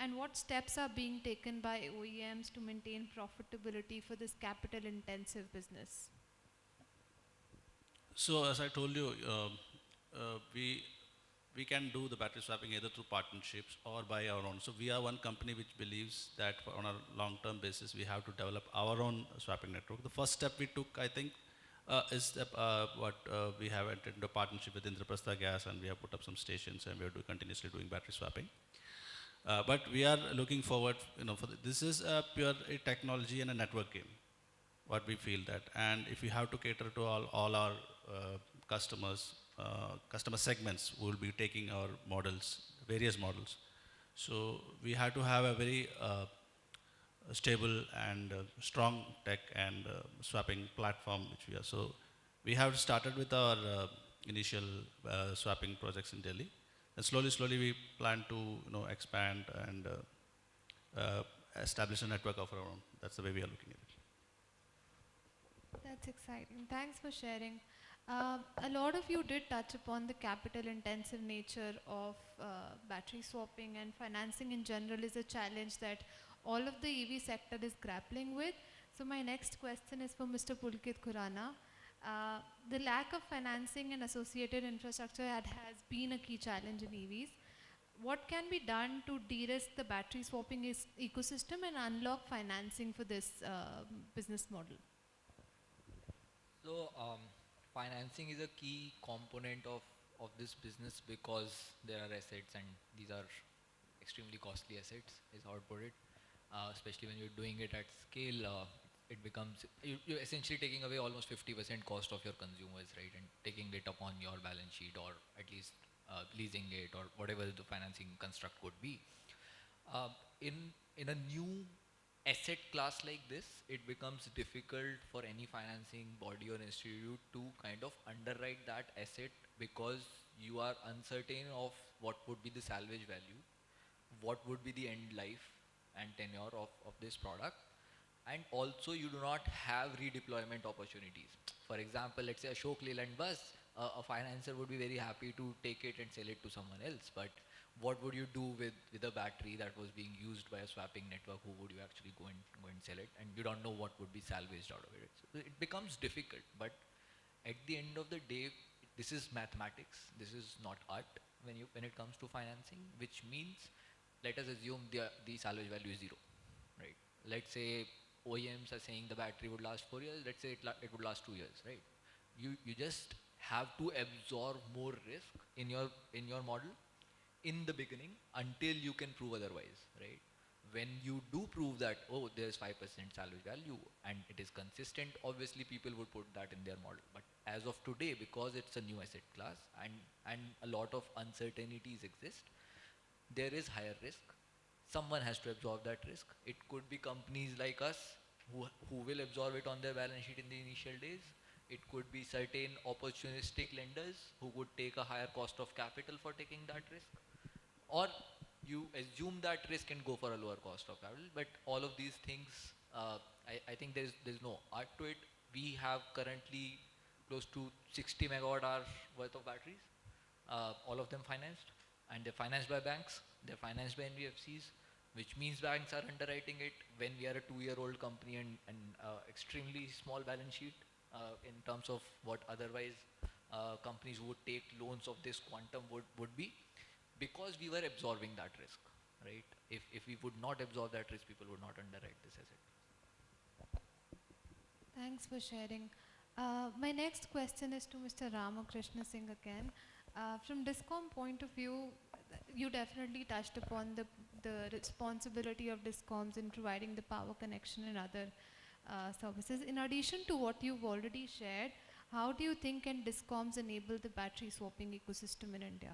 And what steps are being taken by OEMs to maintain profitability for this capital intensive business? So as I told you, we can do the battery swapping either through partnerships or by our own. So we are one company which believes that on a long-term basis, we have to develop our own swapping network. The first step we took, I think, is we have entered into a partnership with Indraprastha Gas, and we have put up some stations, and we are continuously doing battery swapping. But we are looking forward, this is a pure technology and a network game, what we feel that. And if we have to cater to all our customers, customer segments, we will be taking our models, various models. So we have to have a very stable and strong tech and swapping platform, which we are. So We have started with our initial swapping projects in Delhi, and slowly we plan to expand and establish a network of our own. That's the way we are looking at it. That's exciting. Thanks for sharing. A lot of you did touch upon the capital intensive nature of battery swapping, and financing in general is a challenge that all of the EV sector is grappling with. So my next question is for Mr. Pulkit Khurana. The lack of financing and associated infrastructure has been a key challenge in EVs. What can be done to de-risk the battery swapping ecosystem and unlock financing for this business model? So financing is a key component of this business because there are assets, and these are extremely costly assets, is how to put it. Especially when you're doing it at scale, it becomes, you're essentially taking away almost 50% cost of your consumers, right? And taking it upon your balance sheet, or at least leasing it, or whatever the financing construct could be. In a new asset class like this, it becomes difficult for any financing body or institute to kind of underwrite that asset, because you are uncertain of what would be the salvage value, what would be the end life and tenure of this product, and also you do not have redeployment opportunities. For example, let's say a Ashok Leyland bus, a financer would be very happy to take it and sell it to someone else, but what would you do with a battery that was being used by a swapping network? Who would you actually go and sell it? And you don't know what would be salvaged out of it. So it becomes difficult, but at the end of the day, this is mathematics. This is not art when it comes to financing, which means, let us assume the salvage value is 0, right? Let's say OEMs are saying the battery would last 4 years. Let's say it would last 2 years, right? You just have to absorb more risk in your model in the beginning until you can prove otherwise, right? When you do prove that, oh, there's 5% salvage value and it is consistent, obviously people would put that in their model. But as of today, because it's a new asset class and a lot of uncertainties exist, there is higher risk. Someone has to absorb that risk. It could be companies like us who will absorb it on their balance sheet in the initial days. It could be certain opportunistic lenders who would take a higher cost of capital for taking that risk. Or you assume that risk and go for a lower cost of capital. But all of these things, I think there's no art to it. We have currently close to 60 megawatt hours worth of batteries, all of them financed, and they're financed by banks, they're financed by NBFCs, which means banks are underwriting it when we are a 2-year-old company and extremely small balance sheet in terms of what otherwise companies who would take loans of this quantum would be, because we were absorbing that risk, right? If we would not absorb that risk, people would not underwrite this asset. Thanks for sharing. My next question is to Mr. Ramkrishna Singh again. From DISCOM point of view, you definitely touched upon the responsibility of DISCOMs in providing the power connection and other services. In addition to what you've already shared, how do you think can DISCOMs enable the battery swapping ecosystem in India?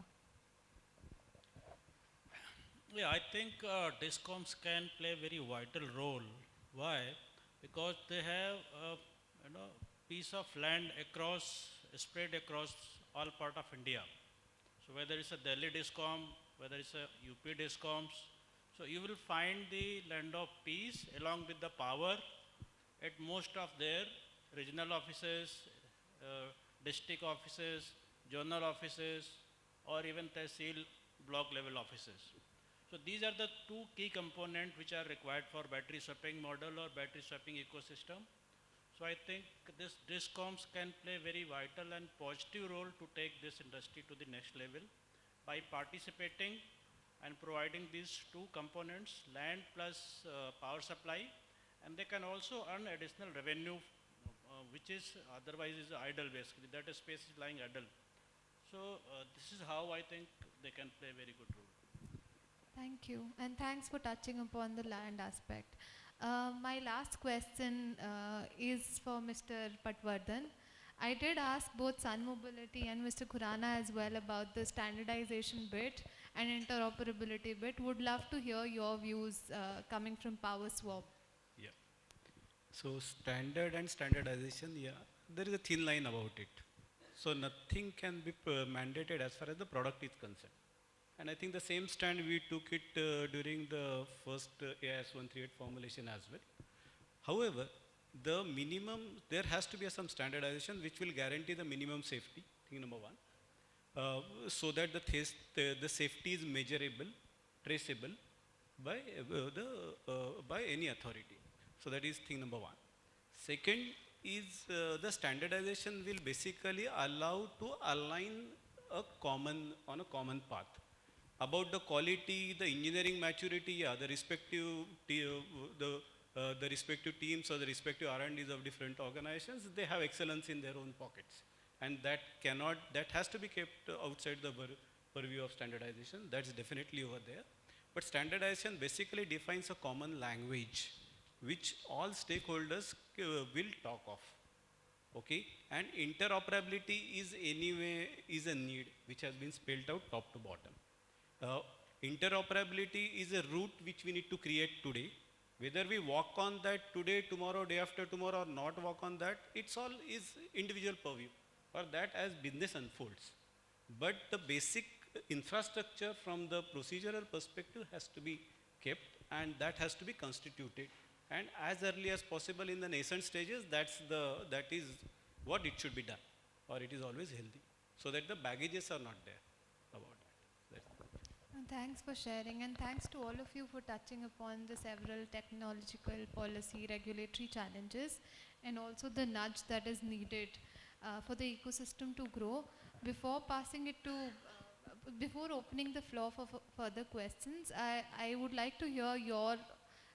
Yeah, I think DISCOMs can play a very vital role. Why? Because they have piece of land spread across all part of India. So whether it's a Delhi DISCOM, whether it's a UP DISCOMs, so you will find the land of peace along with the power at most of their regional offices, district offices, zonal offices, or even tehsil block level offices. So these are the two key components which are required for battery swapping model or battery swapping ecosystem. So I think this DISCOMs can play very vital and positive role to take this industry to the next level by participating and providing these two components, land plus power supply, and they can also earn additional revenue which is otherwise is idle basically, that space is lying idle. So this is how I think they can play a very good role. Thank you, and thanks for touching upon the land aspect. My last question is for Mr. Patwardhan. I did ask both Sun Mobility and Mr. Khurana as well about the standardization bit and interoperability bit. Would love to hear your views coming from Power Swap. Yeah. So standard and standardization, yeah. there is a thin line about it. So nothing can be mandated as far as the product is concerned. And I think the same stand we took it during the first AIS 138 formulation as well. However, the minimum, there has to be some standardization which will guarantee the minimum safety, thing number one, so that the safety is measurable, traceable by any authority. So that is thing number one. Second is the standardization will basically allow to align on a common path. About the quality, the engineering maturity, yeah, the respective teams or the respective R&Ds of different organizations, they have excellence in their own pockets, and that has to be kept outside the purview of standardization. That's definitely over there. But standardization basically defines a common language which all stakeholders will talk of. Okay, and interoperability is a need which has been spelled out top to bottom. Uh, Interoperability is a route which we need to create today. Whether we walk on that today, tomorrow, day after tomorrow, or not walk on that, it's all is individual purview, or that as business unfolds. But the basic infrastructure from the procedural perspective has to be kept, and that has to be constituted. And as early as possible in the nascent stages, that is what it should be done, or it is always healthy, so that the baggages are not there about that. Thanks for sharing, and thanks to all of you for touching upon the several technological, policy, regulatory challenges, and also the nudge that is needed for the ecosystem to grow. Before passing it to, before opening the floor for further questions, I would like to hear your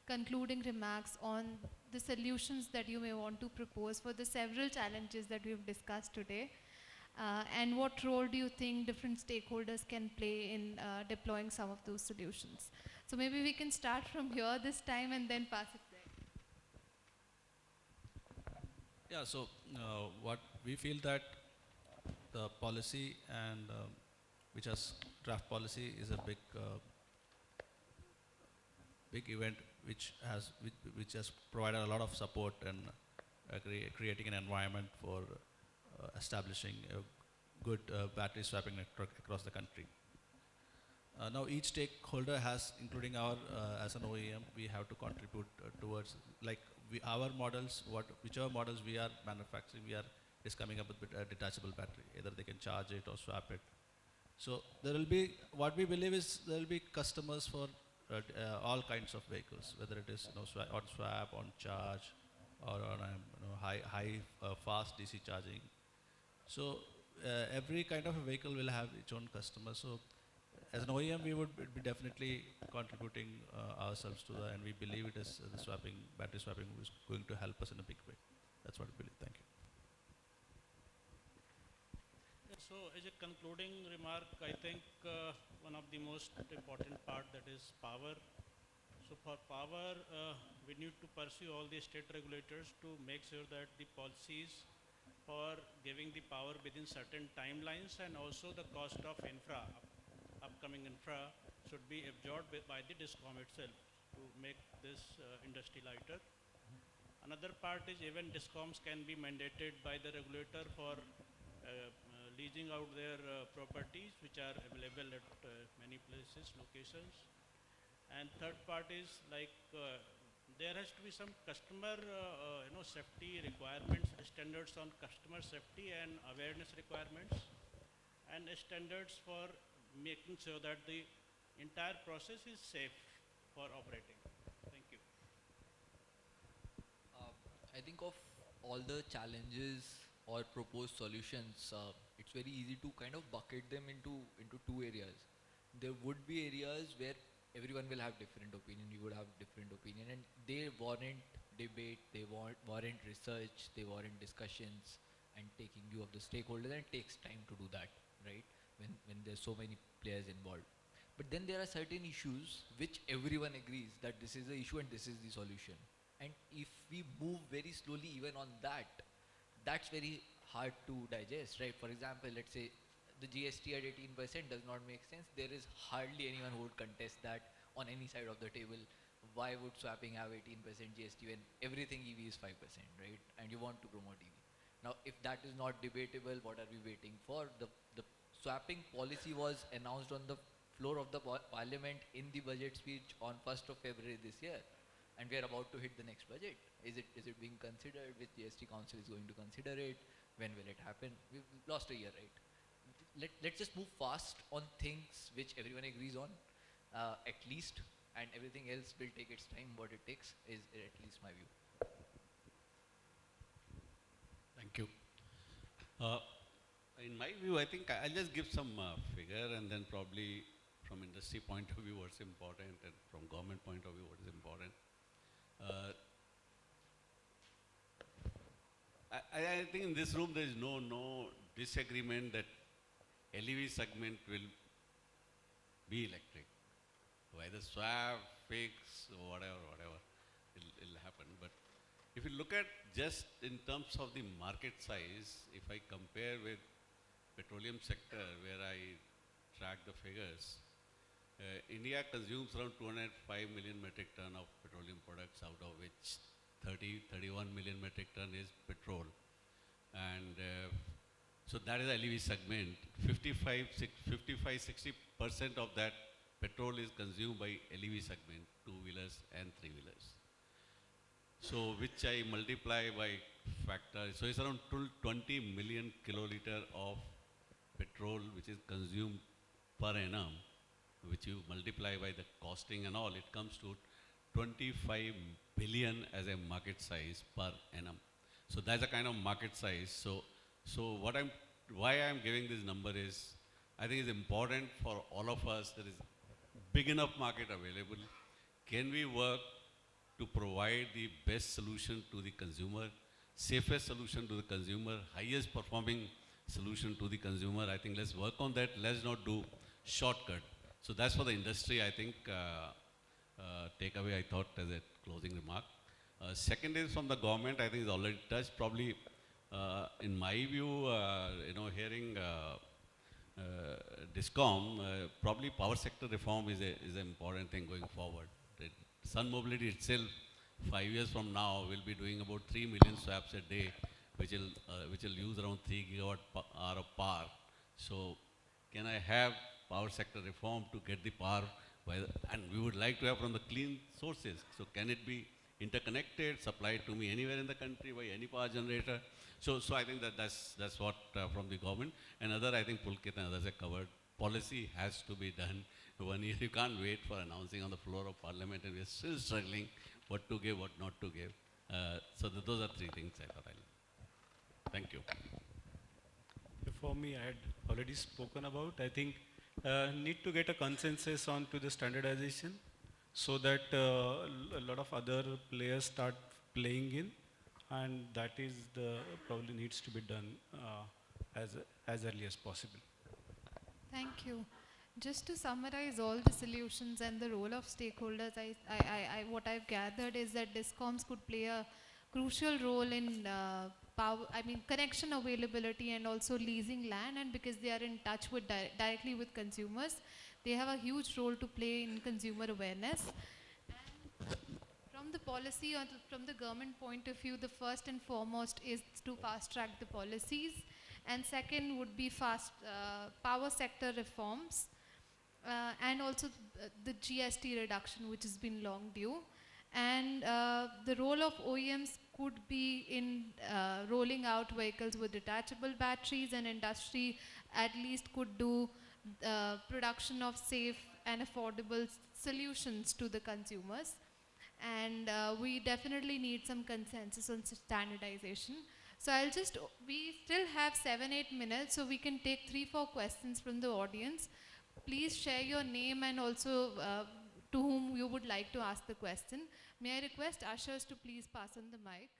concluding remarks on the solutions that you may want to propose for the several challenges that we've discussed today. And what role do you think different stakeholders can play in deploying some of those solutions? So maybe we can start from here this time and then pass it there. Yeah, so what we feel that the policy and which has draft policy is a big event which has provided a lot of support and creating an environment for establishing a good battery swapping network across the country. Now each stakeholder has, including our as an OEM, we have to contribute towards, like our models, whichever models we are manufacturing, is coming up with a detachable battery. Either they can charge it or swap it. So there will be, what we believe is there will be customers for all kinds of vehicles, whether it is on swap, on charge, or on high fast DC charging. So every kind of a vehicle will have its own customer. So as an OEM, we would be definitely contributing ourselves to that, and we believe it is the battery swapping is going to help us in a big way. That's what we believe. Thank you. So as a concluding remark, I think one of the most important part, that is power. So for power, we need to pursue all the state regulators to make sure that the policies for giving the power within certain timelines, and also the cost of upcoming infra should be absorbed by the DISCOM itself to make this industry lighter. Another part is even DISCOMs can be mandated by the regulator for leasing out their properties which are available at many places, locations. And third part is like there has to be some customer safety requirements, standards on customer safety and awareness requirements, and standards for making sure that the entire process is safe for operating. Thank you. I think of all the challenges or proposed solutions, it's very easy to kind of bucket them into two areas. There would be areas where everyone will have different opinion, you would have different opinion, and they warrant debate, they warrant research, they warrant discussions and taking view of the stakeholders, and it takes time to do that, right? When there's so many players involved. But then there are certain issues which everyone agrees that this is the issue and this is the solution. And if we move very slowly even on that, that's very hard to digest, right? For example, let's say the GST at 18% does not make sense. There is hardly anyone who would contest that on any side of the table. Why would swapping have 18% GST when everything EV is 5%, right? And you want to promote EV. Now, if that is not debatable, what are we waiting for? The swapping policy was announced on the floor of the parliament in the budget speech on 1st of February this year, and we are about to hit the next budget. Is it being considered? Which GST Council is going to consider it? When will it happen? We've lost a year, right? Let's just move fast on things which everyone agrees on, at least, and everything else will take its time. What it takes is at least my view. Thank you. In my view, I think I'll just give some figure, and then probably from industry point of view what's important, and from government point of view what is important. Uh, I think in this room there is no disagreement that LEV segment will be electric. Whether swap, fix, or whatever, it'll happen. But if you look at just in terms of the market size, if I compare with petroleum sector where I track the figures, India consumes around 205 million metric ton of petroleum products, out of which 31 million metric ton is petrol. And so that is the LEV segment. 55-60% of that petrol is consumed by LEV segment, two-wheelers and three-wheelers. So which I multiply by factor, so it's around 20 million kiloliter of petrol which is consumed per annum, which you multiply by the costing and all, it comes to 25 billion as a market size per annum. So that's a kind of market size. So why I'm giving this number is, I think it's important for all of us. There is big enough market available. Can we work to provide the best solution to the consumer, safest solution to the consumer, highest performing solution to the consumer? I think let's work on that. Let's not do shortcut. So that's for the industry, I think, takeaway I thought as a closing remark. Second is from the government, I think it's already touched. Probably, in my view, hearing DISCOM, probably power sector reform is an important thing going forward. Sun Mobility itself, 5 years from now, will be doing about 3 million swaps a day, which will use around 3 gigawatt hour of power. So, can I have power sector reform to get the power? And we would like to have from the clean sources. So, can it be interconnected, supplied to me anywhere in the country by any power generator? So I think that's what from the government. And other, I think Pulkit and others have covered. Policy has to be done. 1 year, you can't wait for announcing on the floor of parliament, and we're still struggling what to give, what not to give. So those are three things I thought I'll. Thank you. For me, I had already spoken about. I think need to get a consensus on to the standardization, so that a lot of other players start playing in, and that is probably needs to be done as early as possible. Thank you. Just to summarize all the solutions and the role of stakeholders, what I've gathered is that DISCOMs could play a crucial role in connection availability and also leasing land, and because they are in touch with directly with consumers, they have a huge role to play in consumer awareness. And from the policy or from the government point of view, the first and foremost is to fast track the policies, and second would be power sector reforms, and also the GST reduction, which has been long due. And the role of OEMs could be in rolling out vehicles with detachable batteries, and industry at least could do production of safe and affordable solutions to the consumers. And we definitely need some consensus on standardization. So we still have 7-8 minutes, so we can take 3-4 questions from the audience. Please share your name and also to whom you would like to ask the question. May I request ushers to please pass on the mic.